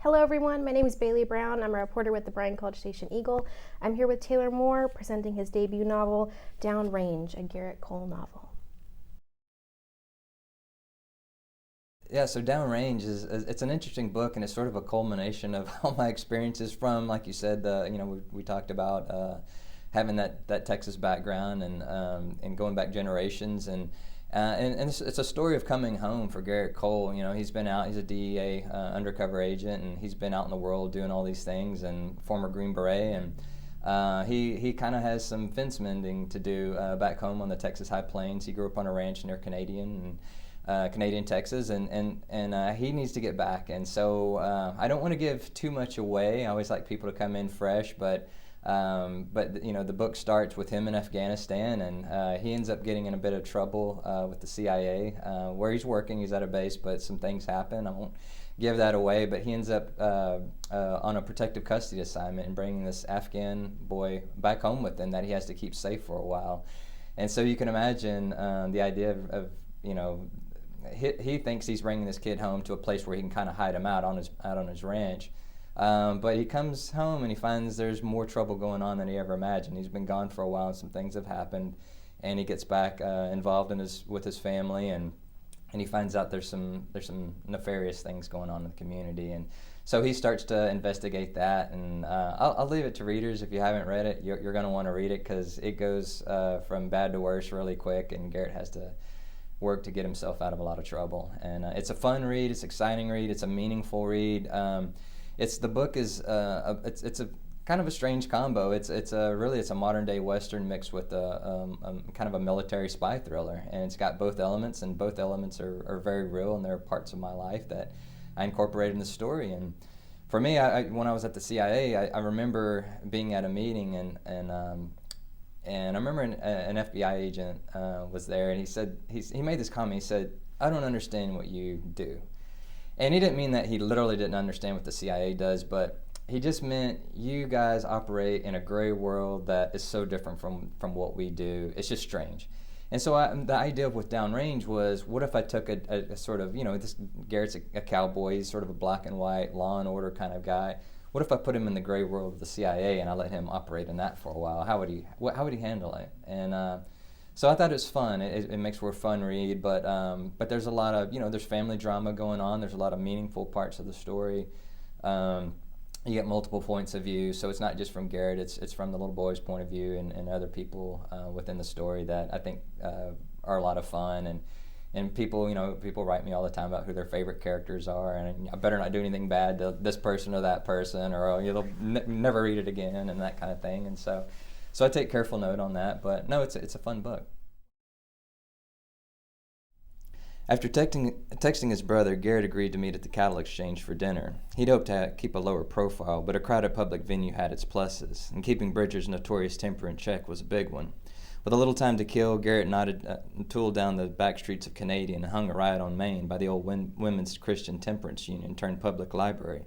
Hello everyone, my name is Bailey Brown. I'm a reporter with the Bryan College Station Eagle. I'm here with Taylor Moore presenting his debut novel, Downrange, a Garrett Cole novel. Yeah, so Downrange it's an interesting book, and it's sort of a culmination of all my experiences from, like you said, we talked about having that Texas background and going back generations, and it's a story of coming home for Garrett Cole. You know, he's been out, he's a DEA undercover agent, and he's been out in the world doing all these things, and former Green Beret, and he kind of has some fence mending to do back home on the Texas High Plains. He grew up on a ranch near Canadian, Texas, and he needs to get back. And so I don't want to give too much away. I always like people to come in fresh, but you know, the book starts with him in Afghanistan, and he ends up getting in a bit of trouble with the CIA where he's working. He's at a base, but some things happen. I won't give that away, but he ends up on a protective custody assignment and bringing this Afghan boy back home with him that he has to keep safe for a while. And so you can imagine the idea of you know, he thinks he's bringing this kid home to a place where he can kind of hide him out on his ranch. But he comes home and he finds there's more trouble going on than he ever imagined. He's been gone for a while and some things have happened, and he gets back involved with his family, and he finds out there's some nefarious things going on in the community, and so he starts to investigate that. And I'll leave it to readers. If you haven't read it, you're going to want to read it, because it goes from bad to worse really quick, and Garrett has to work to get himself out of a lot of trouble. And it's a fun read, it's an exciting read, it's a meaningful read. It's a kind of a strange combo. It's a modern day Western mixed with a kind of a military spy thriller, and it's got both elements, and both elements are very real, and they're parts of my life that I incorporated in the story. And for me, when I was at the CIA, I remember being at a meeting, and I remember an FBI agent was there, and he made this comment. He said, "I don't understand what you do." And he didn't mean that he literally didn't understand what the CIA does, but he just meant you guys operate in a gray world that is so different from what we do. It's just strange. And so the idea with Downrange was, what if I took a sort of, you know, this Garrett's a cowboy, he's sort of a black and white, law and order kind of guy. What if I put him in the gray world of the CIA and I let him operate in that for a while? How would he handle it? And so I thought it was fun. It makes for a fun read, but there's a lot of, you know, there's family drama going on. There's a lot of meaningful parts of the story. You get multiple points of view, so it's not just from Garrett. It's from the little boy's point of view, and other people within the story that I think are a lot of fun. And people, you know, people write me all the time about who their favorite characters are, and I better not do anything bad to this person or that person, or oh, they'll never read it again, and that kind of thing. And so I take careful note on that. But no, it's a fun book. After texting his brother, Garrett agreed to meet at the cattle exchange for dinner. He'd hoped to keep a lower profile, but a crowded public venue had its pluses, and keeping Bridger's notorious temper in check was a big one. With a little time to kill, Garrett tooled down the back streets of Canadian and hung a riot on Main by the old Women's Christian Temperance Union turned public library.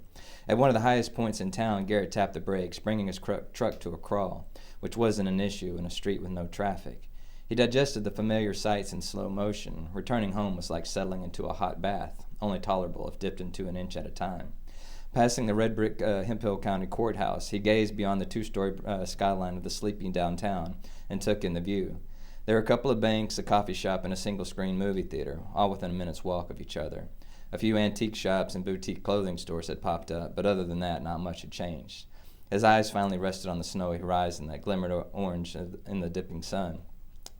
At one of the highest points in town, Garrett tapped the brakes, bringing his truck to a crawl, which wasn't an issue in a street with no traffic. He digested the familiar sights in slow motion. Returning home was like settling into a hot bath, only tolerable if dipped into an inch at a time. Passing the red brick Hemphill County Courthouse, he gazed beyond the two-story skyline of the sleeping downtown and took in the view. There were a couple of banks, a coffee shop, and a single-screen movie theater, all within a minute's walk of each other. A few antique shops and boutique clothing stores had popped up, but other than that, not much had changed. His eyes finally rested on the snowy horizon that glimmered orange in the dipping sun.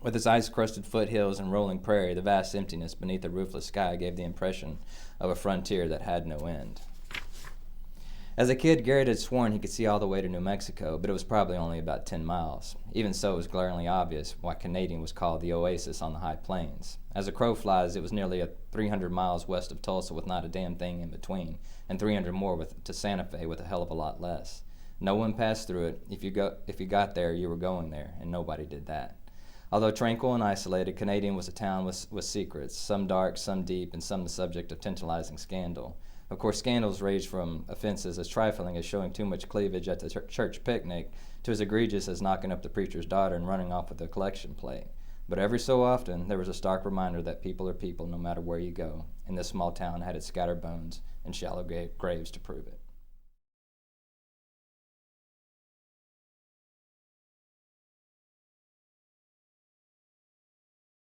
With its ice-crusted foothills and rolling prairie, the vast emptiness beneath the roofless sky gave the impression of a frontier that had no end. As a kid, Garrett had sworn he could see all the way to New Mexico, but it was probably only about 10 miles. Even so, it was glaringly obvious why Canadian was called the oasis on the high plains. As a crow flies, it was nearly 300 miles west of Tulsa with not a damn thing in between, and 300 more to Santa Fe with a hell of a lot less. No one passed through it. If you got there, you were going there, and nobody did that. Although tranquil and isolated, Canadian was a town with secrets, some dark, some deep, and some the subject of tantalizing scandal. Of course, scandals range from offenses as trifling as showing too much cleavage at the church picnic to as egregious as knocking up the preacher's daughter and running off with a collection plate. But every so often, there was a stark reminder that people are people no matter where you go, and this small town had its scattered bones and shallow graves to prove it.